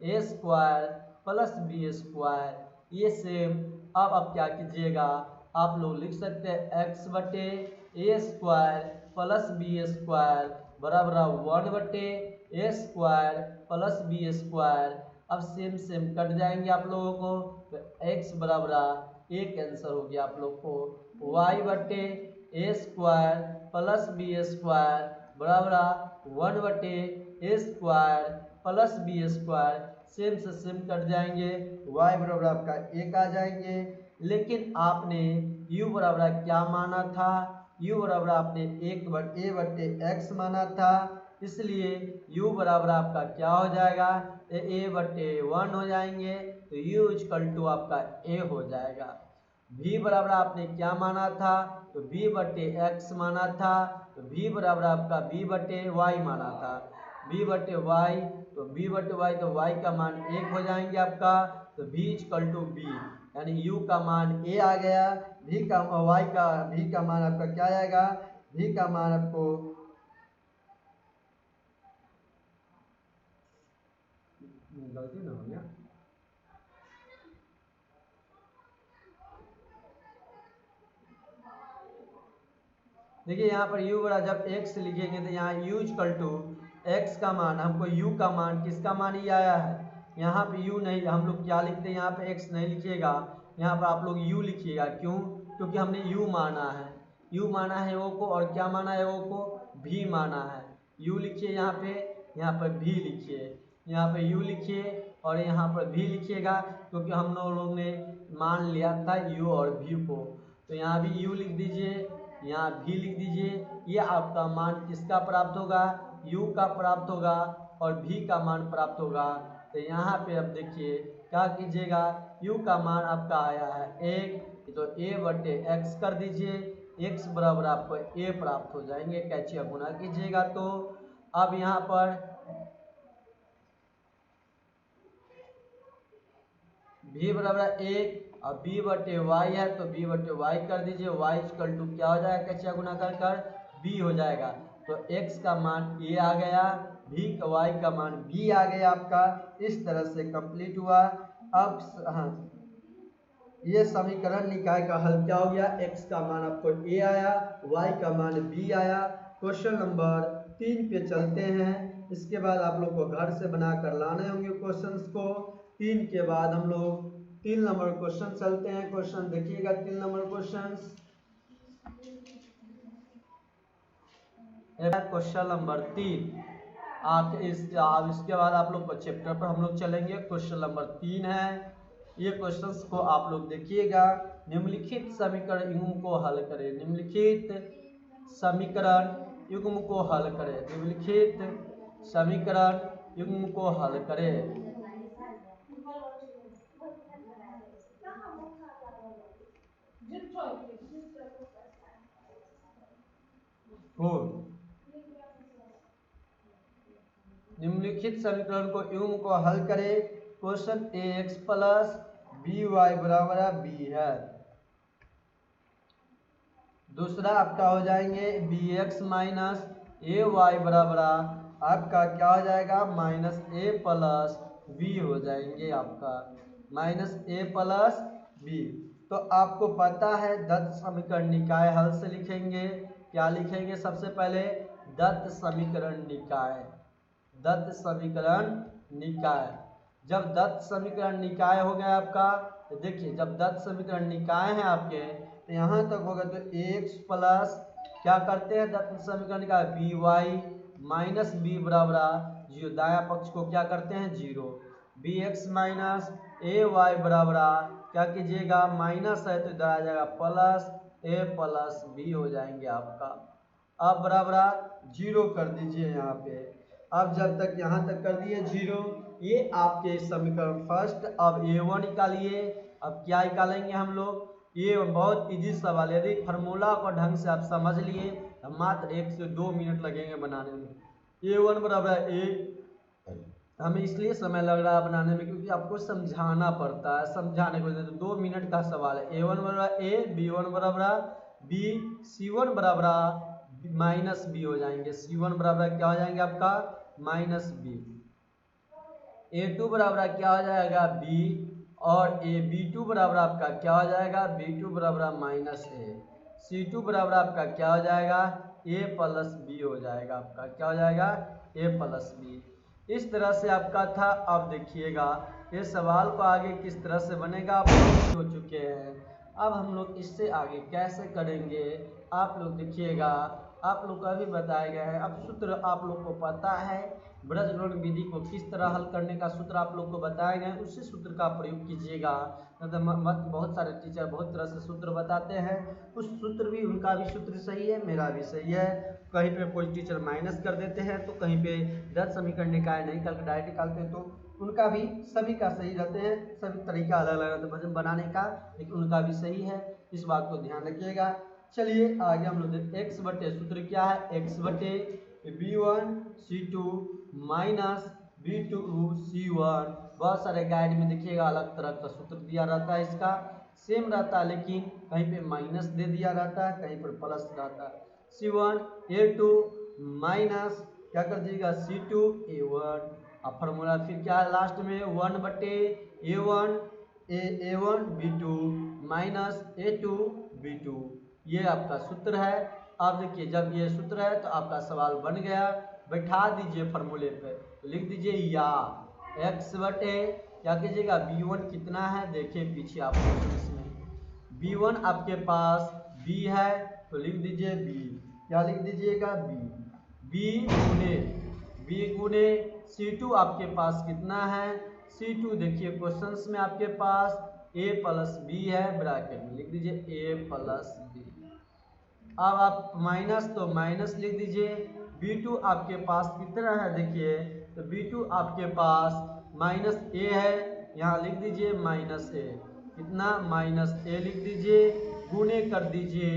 a square plus b square. ये सेम अब आप क्या कीजिएगा, आप लोग लिख सकते हैं x बटे a square plus b square बराबर 1 बटे a square plus b square. अब सेम कट जाएंगे आप लोगों को, तो x बराबर एक आंसर हो गया आप लोग को, y बटे a square plus b square बराबर 1 बटे a square plus b square, same से सेम कट जाएंगे, y बराबर आपका 1 आ जाएंगे। लेकिन आपने u बराबर क्या माना था, u बराबर आपने a बटे x माना था, इसलिए u बराबर आपका क्या हो जाएगा, a बटे 1 हो जाएंगे, तो u इक्वल टू आपका a हो जाएगा। v बराबर आपने क्या माना था, तो v बटे x माना था, तो v बराबर आपका v बटे y माना था, v बटे y, तो v बटे y तो y का मान 1 हो जाएंगे आपका, तो v इक्वल टू b, यानी u का मान a आ गया, v का मान आपका क्या आएगा, v का मान आपको गलती ना हो गया, देखिए यहाँ पर u बड़ा जब x लिखेंगे तो यहाँ u इक्वल टू x का मान, हमको u का मान किसका मान ही आया है, यहाँ पे u नहीं, हम लोग क्या लिखते हैं यहाँ पे x नहीं लिखिएगा, यहाँ पर आप लोग u लिखिएगा, क्यों, क्योंकि हमने u माना है, u माना है o को, और क्या माना है o को, v माना है, u लिखिए यहाँ पर v लिखिए, यहाँ पे u लिखिए और यहाँ पर v लिखिएगा, क्योंकि हम लोग ने मान लिया था u और v को, तो यहाँ भी u लिख दीजिए, यहाँ v लिख दीजिए, ये आपका मान किसका प्राप्त होगा, u का प्राप्त होगा और v का मान प्राप्त होगा। तो यहाँ पे अब देखिए क्या कीजिएगा, u का मान आपका आया है 1, तो a बटे x कर दीजिए, x बराबर आपको a प्राप्त हो जाएंगे, कैचिया गुना कीजिएगा। तो अब यहाँ पर v बराबर 1 और b बटे y है, तो b बटे y कर दीजिए, y इक्वल टू क्या हो जाएगा, कैचिया गुना कर b हो जाएगा, तो x का मान a आ गया, v का y का मान b आ गया आपका। इस तरह से कंप्लीट हुआ। अब हाँ, ये समीकरण निकाय का हल क्या हो गया, x का मान आपको a आया, y का मान b आया। क्वेश्चन नंबर 3 पे चलते हैं। इसके बाद आप लोग को घर से बनाकर लाने होंगे क्वेश्चंस को। 3 के बाद हम लोग 3 नंबर क्वेश्चन चलते हैं। क्वेश्चन देखिएगा 3 नंबर क्वेश्चन। क्वेश्चन नंबर 3 आप इसके बाद आप लोग को चैप्टर पर हम लोग चलेंगे। क्वेश्चन नंबर 3 है। ये क्वेश्चंस को आप लोग देखिएगा। निम्नलिखित समीकरण युग्म को हल करें। निम्नलिखित समीकरण युग्म को हल करें। निम्नलिखित समीकरण युग्म को हल करें। निम्नलिखित समीकरण को युग्म को हल करें। क्वेश्चन ax प्लस by बराबर b है। दूसरा आपका हो जाएंगे bx माइनस ay बराबर आपका क्या हो जाएगा, माइनस a प्लस b हो जाएंगे आपका, माइनस a प्लस b। तो आपको पता है दत्त समीकरण निकाय हल से लिखेंगे। क्या लिखेंगे, सबसे पहले दत्त समीकरण निकाय। दत्त समीकरण निकाय, जब दत्त समीकरण निकाय हो गया आपका, तो देखिए जब दत्त समीकरण निकाय है आपके, तो यहाँ तक होगा तो x प्लस क्या करते हैं दत्त समीकरण निकाय by माइनस b बराबर जीरो, दाया पक्ष को क्या करते हैं जीरो। bx माइनस ay बराबर क्या कीजिएगा, माइनस है तो इधर आ जाएगा प्लस a प्लस b हो जाएंगे आपका। अब बराबर जीरो कर दीजिए यहाँ पे। अब जब तक यहाँ तक कर दिए जीरो, ये आपके समीकरण फर्स्ट। अब a1 निकालिए। अब क्या निकालेंगे हम लोग, ये बहुत इजी सवाल है। यदि फार्मूला को ढंग से आप समझ लिए तो मात्र 1 से 2 मिनट लगेंगे बनाने में। a1 बराबर a, हमें इसलिए समय लग रहा है बनाने में क्योंकि आपको समझाना पड़ता है। समझाने को तो 2 मिनट का सवाल है। a1 बराबर a, b1 बराबर b, c1 बराबर माइनस b हो जाएंगे। c1 बराबर क्या हो जाएंगे आपका, माइनस b। a2 बराबर क्या हो जाएगा b, और b2 बराबर आपका क्या हो जाएगा, b2 बराबर माइनस a। c2 बराबर आपका क्या हो जाएगा, a प्लस b हो जाएगा आपका, क्या हो जाएगा, a प्लस b। इस तरह से आपका था। अब देखिएगा ये सवाल को आगे किस तरह से बनेगा, आप लोग हो चुके हैं। अब हम लोग इससे आगे कैसे करेंगे आप लोग देखिएगा, आप लोग को अभी बताया गया है। अब सूत्र आप लोग को पता है, ब्रजगुण विधि को किस तरह हल करने का सूत्र आप लोग को बताया गया है, उसी सूत्र का प्रयोग कीजिएगा। मतलब बहुत सारे टीचर बहुत तरह से सूत्र बताते हैं, उस सूत्र भी, उनका भी सूत्र सही है, मेरा भी सही है। कहीं पे कोई टीचर माइनस कर देते हैं, तो कहीं पे दत्त समीकरण निकाय नहीं करके डायरेक्ट निकालते हैं, तो उनका भी सभी का सही रहते हैं। सभी तरीका अलग अलग रहता है वजन बनाने का, लेकिन उनका भी सही है, इस बात को ध्यान रखिएगा। चलिए आगे हम लोग x बटे सूत्र क्या है, x बटे b1 c2 minus b2 c1। बहुत सारे गाइड में देखिएगा अलग तरह का सूत्र दिया रहता है, इसका सेम रहता है, लेकिन कहीं पे माइनस दे दिया रहता है, कहीं पर प्लस रहता है। c1 a2 माइनस क्या कर दीजिएगा c2 a1। अब फॉर्मूला फिर क्या है लास्ट में, 1 बटे a1 a1 b2 minus a2 b2, ये आपका सूत्र है। अब देखिए जब ये सूत्र है तो आपका सवाल बन गया। बैठा दीजिए फॉर्मूले पे, तो लिख दीजिए या x बटे क्या कीजिएगा b1 कितना है, देखिए पीछे आप इसमें b1 आपके पास b है, तो लिख दीजिए b, क्या लिख दीजिएगा b गुने c2 आपके पास कितना है, c2 देखिए क्वेश्चंस में आपके पास a प्लस b है, ब्रैकेट में लिख दीजिए a प्लस b। अब आप माइनस तो माइनस लिख दीजिए। b2 आपके पास कितना है देखिए, तो b2 आपके पास माइनस a है, यहाँ लिख दीजिए माइनस a, कितना माइनस a लिख दीजिए, गुणे कर दीजिए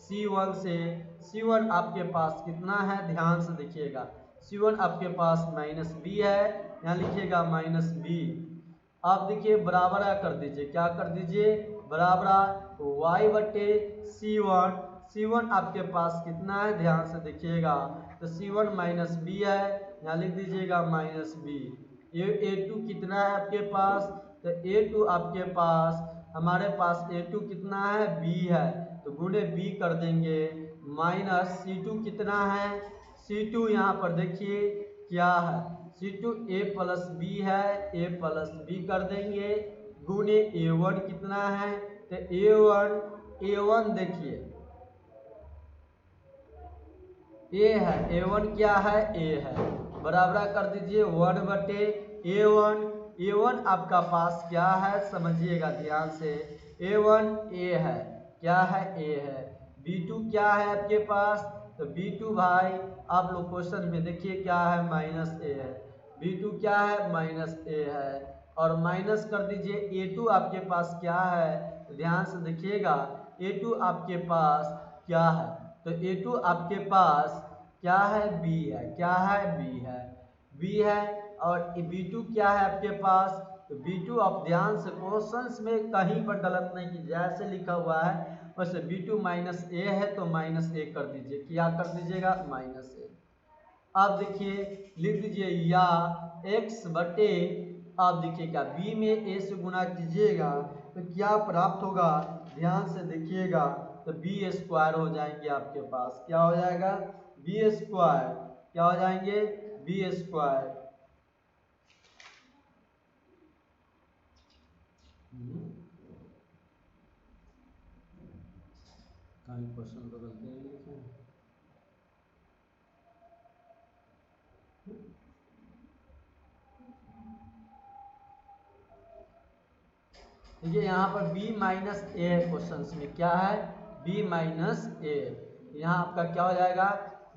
c1 से। c1 आपके पास कितना है, ध्यान से देखिएगा, c1 आपके पास माइनस b है, यहाँ लिखिएगा माइनस b। आप देखिए बराबर कर दीजिए, क्या कर दीजिए बराबर y बटे c1 आपके पास कितना है, ध्यान से देखिएगा, तो c1 माइनस b है, यहाँ लिख दीजिएगा माइनस बी। ए टू कितना है आपके पास, तो ए टू आपके पास, हमारे पास ए टू कितना है, बी है, तो गुणे बी कर देंगे, माइनस सी टू कितना है, सी टू यहाँ पर देखिए क्या है, सी टू ए प्लस बी है, ए प्लस बी कर देंगे, गुणे ए वन कितना है, तो ए वन देखिए ए है, ए वन क्या है, ए है, बराबर कर दीजिए 1/A1। ए वन आपका पास क्या है, समझिएगा ध्यान से, ए वन ए है, क्या है, ए है। बी टू क्या है आपके पास, तो बी टू भाई आप लोग क्वेश्चन में देखिए क्या है, माइनस ए है, बी टू क्या है, माइनस ए है, और माइनस कर दीजिए ए टू आपके पास क्या है, तो ध्यान से देखिएगा, ए टू आपके पास क्या है, तो ए टू आपके पास क्या है, बी है, क्या है, बी है, बी है, और बी टू क्या है आपके पास, तो बी टू आप ध्यान से क्वेश्चंस में कहीं पर गलत नहीं कीजिए, जैसे लिखा हुआ है वैसे बी टू माइनस ए है तो माइनस ए कर दीजिए, क्या कर दीजिएगा, माइनस ए। अब देखिए लिख दीजिए या x बटे, आप देखिएगा b में a से गुना कीजिएगा तो क्या प्राप्त होगा, ध्यान से देखिएगा, तो बी स्क्वायर हो जाएंगे आपके पास, क्या हो जाएगा, बी स्क्वायर, क्या हो जाएंगे, बी स्क्वायर। क्वेश्चन बदलते हैं, देखिए यहाँ पर b माइनस ए है, क्वेश्चन में क्या है, b माइनस ए, यहाँ आपका क्या हो जाएगा,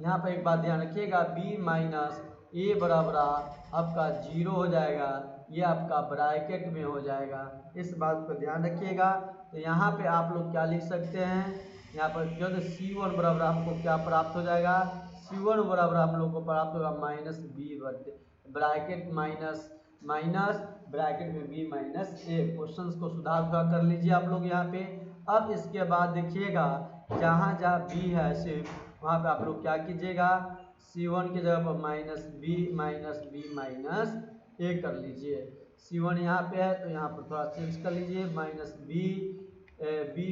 यहाँ पर एक बात ध्यान रखिएगा, b माइनस ए बराबर आपका 0 हो जाएगा, ये आपका ब्रैकेट में हो जाएगा, इस बात पर ध्यान रखिएगा। तो यहाँ पे आप लोग क्या लिख सकते हैं, यहाँ पर जो C1 बराबर आपको क्या प्राप्त हो जाएगा, C1 बराबर आप लोग को प्राप्त होगा minus b bracket minus minus bracket में बी माइनस ए। क्वेश्चंस को सुधार कर लीजिए आप लोग यहाँ पे। अब इसके बाद देखिएगा जहाँ जहाँ बी है सिर्फ वहाँ पे आप लोग क्या कीजिएगा, C1 की जगह पर माइनस बी माइनस ए कर लीजिए। C1 यहाँ पे है तो यहाँ पर थोड़ा चेंज कर लीजिए, माइनस बी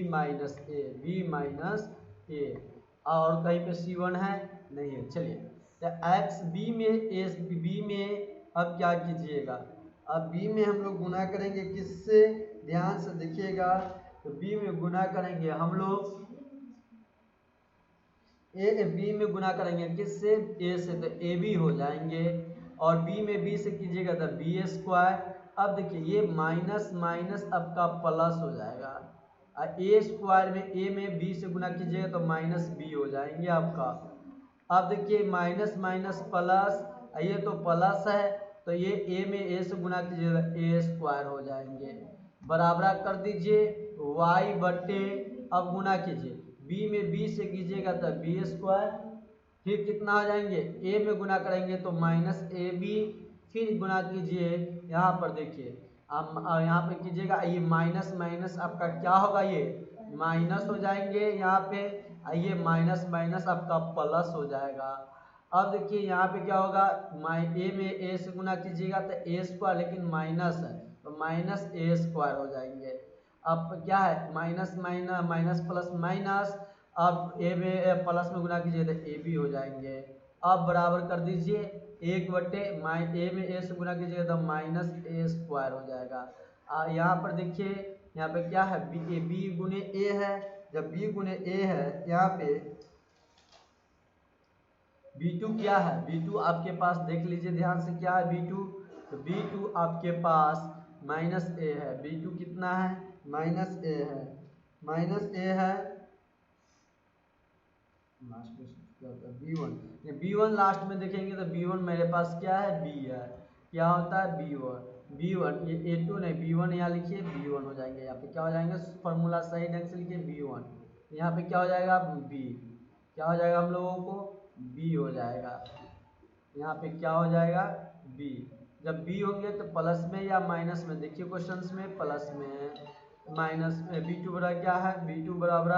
माइनस ए, और कहीं पे C1 है नहीं है। चलिए तो एक्स बी में अब क्या कीजिएगा, अब बी में हम लोग गुना करेंगे किससे, ध्यान से देखिएगा, तो बी में गुना करेंगे हम लोग बी में गुना करेंगे किससे, ए से, तो ए बी हो जाएंगे, और बी में बी से कीजिएगा तो बी स्क्वायर। अब देखिए ये माइनस माइनस आपका प्लस हो जाएगा, ए स्क्वायर में ए में बी से गुना कीजिएगा तो माइनस बी हो जाएंगे आपका। अब देखिए माइनस माइनस प्लस, ये तो प्लस है तो ये ए में ए से गुना कीजिएगा ए स्क्वायर हो जाएंगे, बराबर कर दीजिए वाई बटे, अब गुना कीजिए बी में बी से कीजिएगा तो बी स्क्वायर, फिर कितना हो जाएंगे, ए में गुना करेंगे तो माइनस ए बी, फिर गुना कीजिए यहाँ पर देखिए आप यहाँ पे कीजिएगा, ये माइनस माइनस आपका क्या होगा, ये माइनस हो जाएंगे यहाँ पे, ये माइनस माइनस आपका प्लस हो जाएगा। अब देखिए यहाँ पे क्या होगा, ए में ए से गुना कीजिएगा तो ए स्क्वायर, लेकिन माइनस है तो माइनस ए स्क्वायर हो जाएंगे। अब क्या है, minus minus minus plus minus, अब ए में प्लस में गुना कीजिए तो ए भी हो जाएंगे। अब बराबर कर दीजिए 1/, ए में ए से गुना कीजिएगा तो माइनस ए स्क्वायर हो जाएगा। यहाँ पर देखिए यहाँ पे क्या है, बी गुने ए है, जब बी गुने ए है यहाँ पे B2 क्या है, B2 आपके पास देख लीजिए ध्यान से क्या है B2, तो B2 आपके पास माइनस ए है, B2 कितना है, माइनस ए है, माइनस ए है, लास्ट में क्या होता है B1, ये B1 लास्ट में देखेंगे तो B1 मेरे पास क्या है, B है, क्या होता है B1, ये A2 नहीं B1 यहाँ लिखिए, B1 हो जाएंगे, यहाँ पे क्या हो जाएंगे, फॉर्मूला सही ढंग से लिखिए B1, यहाँ पे क्या हो जाएगा B, क्या हो जाएगा हम लोगों को B हो जाएगा, यहाँ पे क्या हो जाएगा B। जब B होंगे तो प्लस में या माइनस में, देखिए क्वेश्चंस में प्लस में है, माइनस में B2 बराबर क्या है, B2 बराबर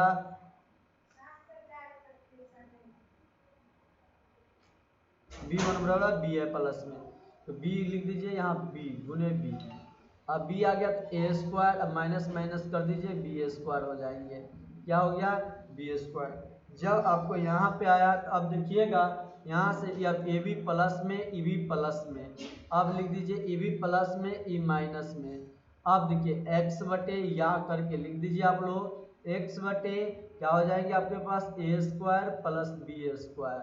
b1 बराबर b है प्लस में, तो b लिख दीजिए यहाँ b गुने b। अब b आ गया तो a स्क्वायर, अब माइनस माइनस कर दीजिए b स्क्वायर हो जाएंगे। क्या हो गया b स्क्वायर। जब आपको यहाँ पे आया तो अब देखिएगा यहाँ से अब ए बी प्लस में ई बी प्लस में, अब लिख दीजिए ई बी प्लस में ई माइनस में। अब देखिए x बटे या करके लिख दीजिए आप लोग x बटे क्या हो जाएगी आपके पास ए स्क्वायर प्लस बी स्क्वायर,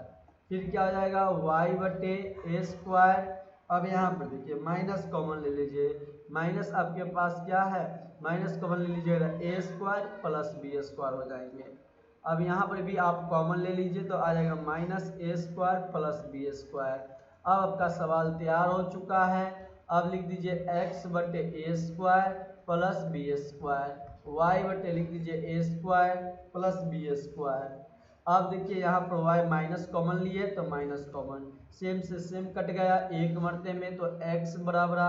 फिर क्या हो जाएगा y बटे ए स्क्वायर। अब यहाँ पर देखिए माइनस कॉमन ले लीजिए, माइनस आपके पास क्या है माइनस कॉमन ले लीजिएगा ए स्क्वायर प्लस बी स्क्वायर हो जाएंगे। अब यहाँ पर भी आप कॉमन ले लीजिए तो आ जाएगा minus a square plus b square. अब आपका सवाल तैयार हो चुका है। अब लिख दीजिए x बटे a square plus b square, y बटे लिख दीजिए a square plus b square. अब देखिए यहाँ पर y माइनस कॉमन लिए तो माइनस कॉमन, सेम से सेम कट गया एक मरते में, तो x बराबर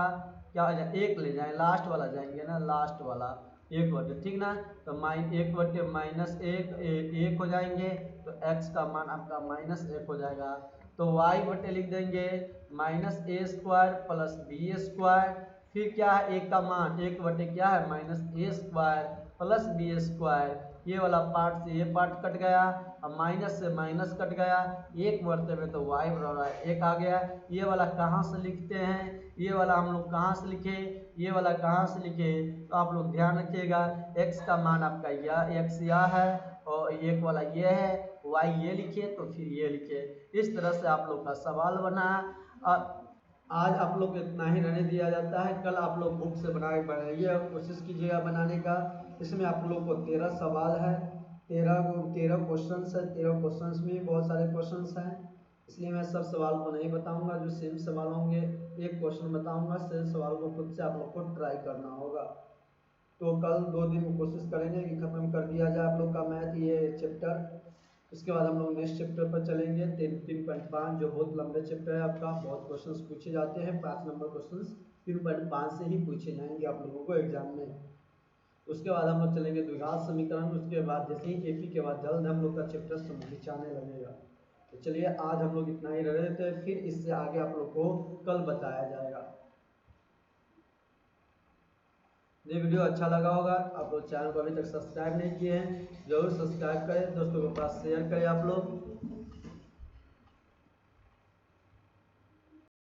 क्या हो जाए एक ले जाए लास्ट वाला जाएंगे ना, लास्ट वाला एक बटे ठीक ना, तो एक बटे माइनस एक हो जाएंगे, तो x का मान आपका माइनस एक हो जाएगा। तो y बटे लिख देंगे minus a square plus b square, फिर क्या है एक का मान एक बटे क्या है minus a square plus b square, ये वाला पार्ट से ये पार्ट कट गया, अब माइनस से माइनस कट गया, एक बढ़ते में तो y बराबर एक आ गया। ये वाला कहाँ से लिखते हैं, ये वाला हम लोग कहाँ से लिखे, ये वाला कहाँ से लिखे, तो आप लोग ध्यान रखिएगा x का मान आपका यह x यह है और एक वाला ये है, y ये लिखे तो फिर ये लिखे। इस तरह से आप लोग का सवाल बना। आज आप लोग को इतना ही रहने दिया जाता है, कल आप लोग बुक से बनाइए कोशिश कीजिएगा बनाने का। इसमें आप लोग को 13 सवाल है, 13 क्वेश्चन है, 13 क्वेश्चन में बहुत सारे क्वेश्चन हैं, इसलिए मैं सब सवाल को नहीं बताऊंगा। जो सेम सवाल होंगे एक क्वेश्चन बताऊंगा, सेम सवाल को खुद से आप लोग को ट्राई करना होगा। तो कल 2 दिन में कोशिश करेंगे कि खत्म कर दिया जाए आप लोग का मैथ ये चैप्टर। उसके बाद हम लोग नेक्स्ट चैप्टर पर चलेंगे 3.5, जो बहुत लंबे चैप्टर है आपका, बहुत क्वेश्चंस पूछे जाते हैं, 5 नंबर क्वेश्चंस 3.5 से ही पूछे जाएंगे आप लोगों को एग्जाम में। उसके बाद हम लोग चलेंगे द्विघात समीकरण, उसके बाद जैसे ही एपी के बाद जल्द हम लोग का चैप्टर समझ आने लगेगा। तो चलिए आज हम लोग इतना ही रह देते हैं, फिर इससे आगे आप लोग को कल बताया जाएगा। ये वीडियो अच्छा लगा होगा, आप लोग चैनल को अभी तक सब्सक्राइब नहीं किए हैं जरूर सब्सक्राइब करें, दोस्तों के पास शेयर करें आप लोग।